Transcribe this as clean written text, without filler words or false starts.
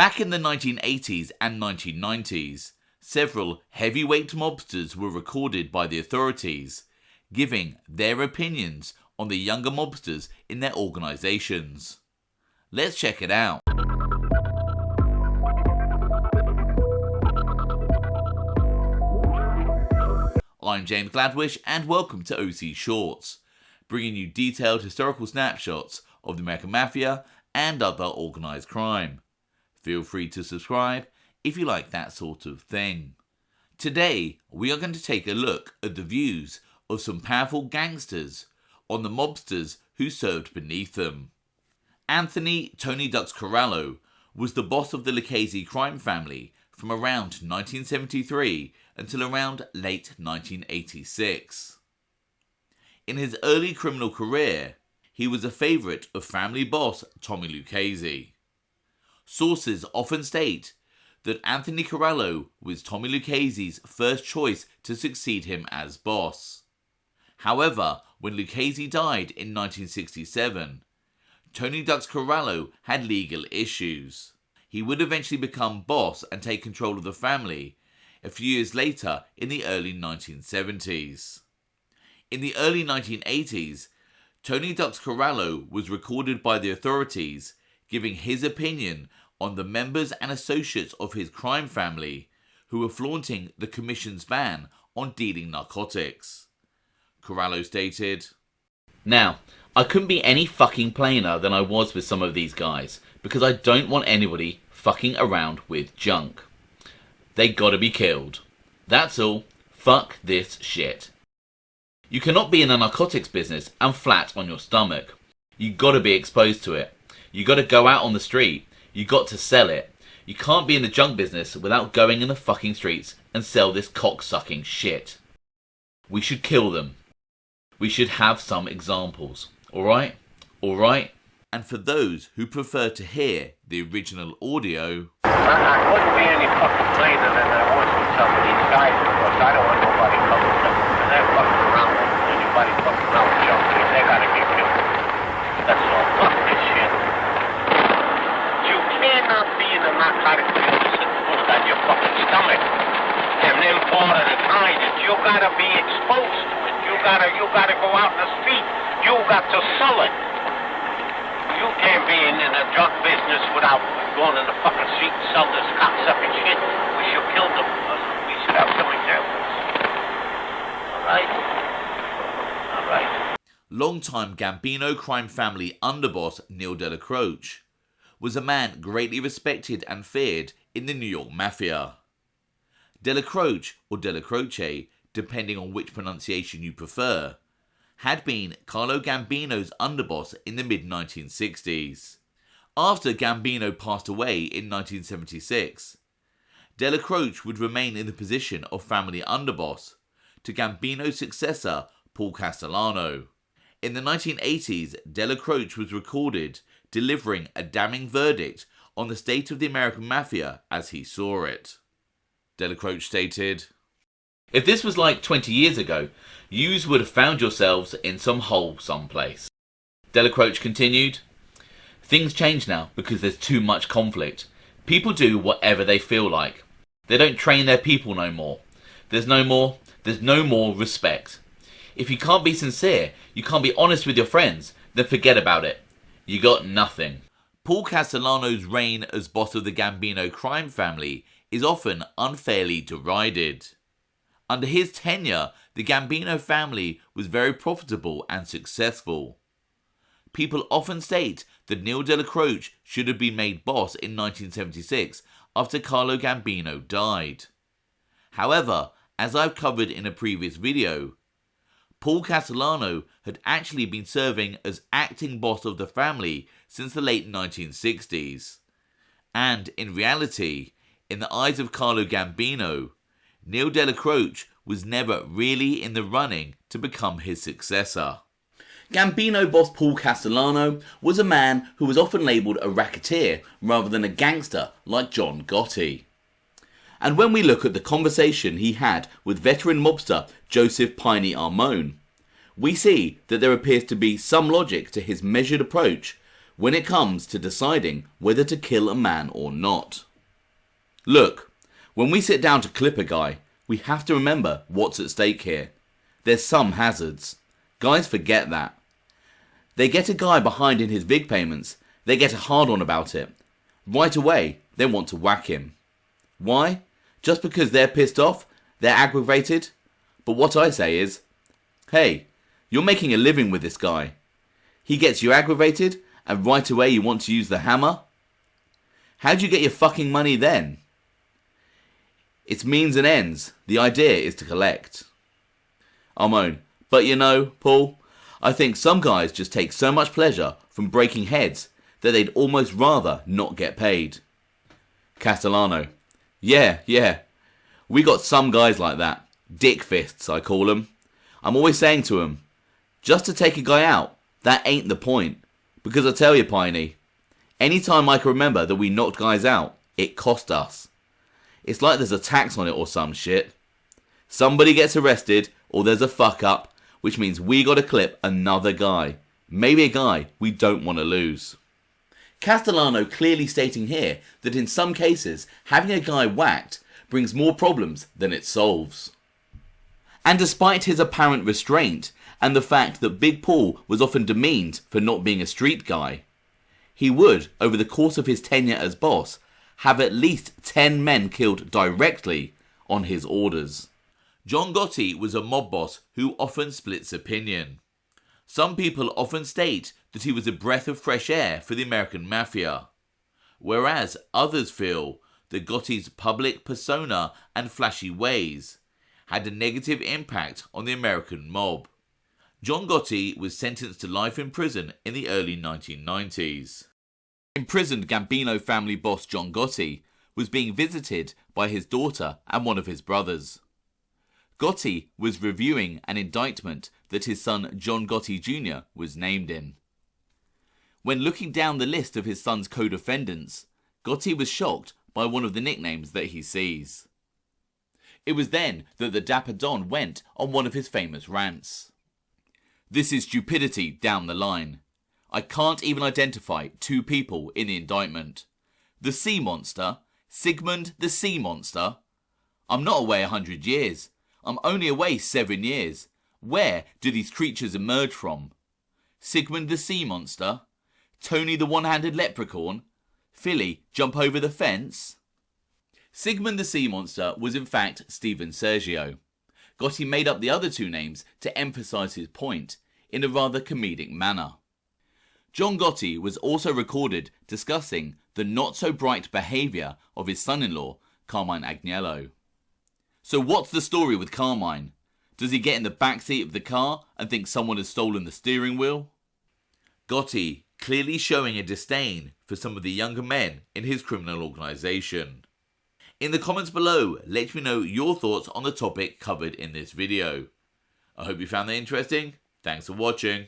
Back in the 1980s and 1990s, several heavyweight mobsters were recorded by the authorities, giving their opinions on the younger mobsters in their organisations. Let's check it out. I'm James Gladwish and welcome to OC Shorts, bringing you detailed historical snapshots of the American Mafia and other organised crime. Feel free to subscribe if you like that sort of thing. Today, we are going to take a look at the views of some powerful gangsters on the mobsters who served beneath them. Anthony Tony Ducks Corallo was the boss of the Lucchese crime family from around 1973 until around late 1986. In his early criminal career, he was a favourite of family boss Tommy Lucchese. Sources often state that Anthony Corallo was Tommy Lucchese's first choice to succeed him as boss. However, when Lucchese died in 1967, Tony Ducks Corallo had legal issues. He would eventually become boss and take control of the family a few years later in the early 1970s. In the early 1980s, Tony Ducks Corallo was recorded by the authorities giving his opinion on the members and associates of his crime family who were flaunting the Commission's ban on dealing narcotics. Corallo stated, "Now, I couldn't be any fucking plainer than I was with some of these guys, because I don't want anybody fucking around with junk. They gotta be killed. That's all. Fuck this shit. You cannot be in the narcotics business and flat on your stomach. You gotta be exposed to it. You gotta go out on the street. You got to sell it. You can't be in the junk business without going in the fucking streets and sell this cock-sucking shit. We should kill them. We should have some examples. Alright? Alright?" And for those who prefer to hear the original audio, I wouldn't be any fucking plainer than I was with some of these guys, because I don't want nobody coming to them. Because they're fucking around with anybody fucking around with junkies. They gotta get killed. That's all. Fuck this shit. You cannot be in a narcotic business and put on your fucking stomach. And then part of the time that you gotta be exposed to it. You gotta go out in the street. You got to sell it. You can't be in the drug business without going in the fucking street and sell this cocksucking shit. We should kill them. We should have some examples. Alright? longtime Gambino crime family underboss Aniello Dellacroce was a man greatly respected and feared in the New York Mafia. Dellacroce, or Dellacroce, depending on which pronunciation you prefer, had been Carlo Gambino's underboss in the mid-1960s. After Gambino passed away in 1976, Dellacroce would remain in the position of family underboss to Gambino's successor, Paul Castellano. In the 1980s, Dellacroce was recorded delivering a damning verdict on the state of the American Mafia as he saw it. Dellacroce stated, "If this was like 20 years ago, yous would have found yourselves in some hole someplace." Dellacroce continued, "Things change now because there's too much conflict. People do whatever they feel like. They don't train their people no more. There's no more respect. If you can't be sincere, you can't be honest with your friends, then forget about it. You got nothing." Paul Castellano's reign as boss of the Gambino crime family is often unfairly derided. Under his tenure, the Gambino family was very profitable and successful. People often state that Aniello Dellacroce should have been made boss in 1976 after Carlo Gambino died. However, as I've covered in a previous video, Paul Castellano had actually been serving as acting boss of the family since the late 1960s. And in reality, in the eyes of Carlo Gambino, Aniello Dellacroce was never really in the running to become his successor. Gambino boss Paul Castellano was a man who was often labelled a racketeer rather than a gangster like John Gotti. And when we look at the conversation he had with veteran mobster Joseph Piney Armone, we see that there appears to be some logic to his measured approach when it comes to deciding whether to kill a man or not. Look, when we sit down to clip a guy, we have to remember what's at stake here. There's some hazards. Guys forget that. They get a guy behind in his big payments, they get a hard on about it. Right away, they want to whack him. Why? Just because they're pissed off? They're aggravated? But what I say is, hey, you're making a living with this guy. He gets you aggravated, and right away you want to use the hammer? How'd you get your fucking money then? It's means and ends. The idea is to collect. Armone, but you know, Paul, I think some guys just take so much pleasure from breaking heads that they'd almost rather not get paid. Castellano, yeah. We got some guys like that. Dick fists, I call them. I'm always saying to them, just to take a guy out, that ain't the point. Because I tell you, Piney, anytime I can remember that we knocked guys out, it cost us. It's like there's a tax on it or some shit. Somebody gets arrested, or there's a fuck up, which means we gotta clip another guy. Maybe a guy we don't want to lose. Castellano clearly stating here that in some cases, having a guy whacked brings more problems than it solves. And despite his apparent restraint, and the fact that Big Paul was often demeaned for not being a street guy, he would, over the course of his tenure as boss, have at least 10 men killed directly on his orders. John Gotti was a mob boss who often splits opinion. Some people often state that he was a breath of fresh air for the American Mafia, whereas others feel that Gotti's public persona and flashy ways had a negative impact on the American mob. John Gotti was sentenced to life in prison in the early 1990s. Imprisoned Gambino family boss John Gotti was being visited by his daughter and one of his brothers. Gotti was reviewing an indictment that his son John Gotti Jr. was named in. When looking down the list of his son's co-defendants, Gotti was shocked by one of the nicknames that he sees. It was then that the Dapper Don went on one of his famous rants. This is stupidity down the line. I can't even identify two people in the indictment. The Sea Monster, Sigmund the Sea Monster. I'm not away 100 years. I'm only away 7 years. Where do these creatures emerge from? Sigmund the Sea Monster? Tony the One-Handed Leprechaun? Philly jump over the fence? Sigmund the Sea Monster was in fact Stephen Sergio. Gotti made up the other two names to emphasise his point in a rather comedic manner. John Gotti was also recorded discussing the not-so-bright behaviour of his son-in-law, Carmine Agnello. So what's the story with Carmine? Does he get in the backseat of the car and think someone has stolen the steering wheel? Gotti clearly showing a disdain for some of the younger men in his criminal organisation. In the comments below, let me know your thoughts on the topic covered in this video. I hope you found that interesting. Thanks for watching.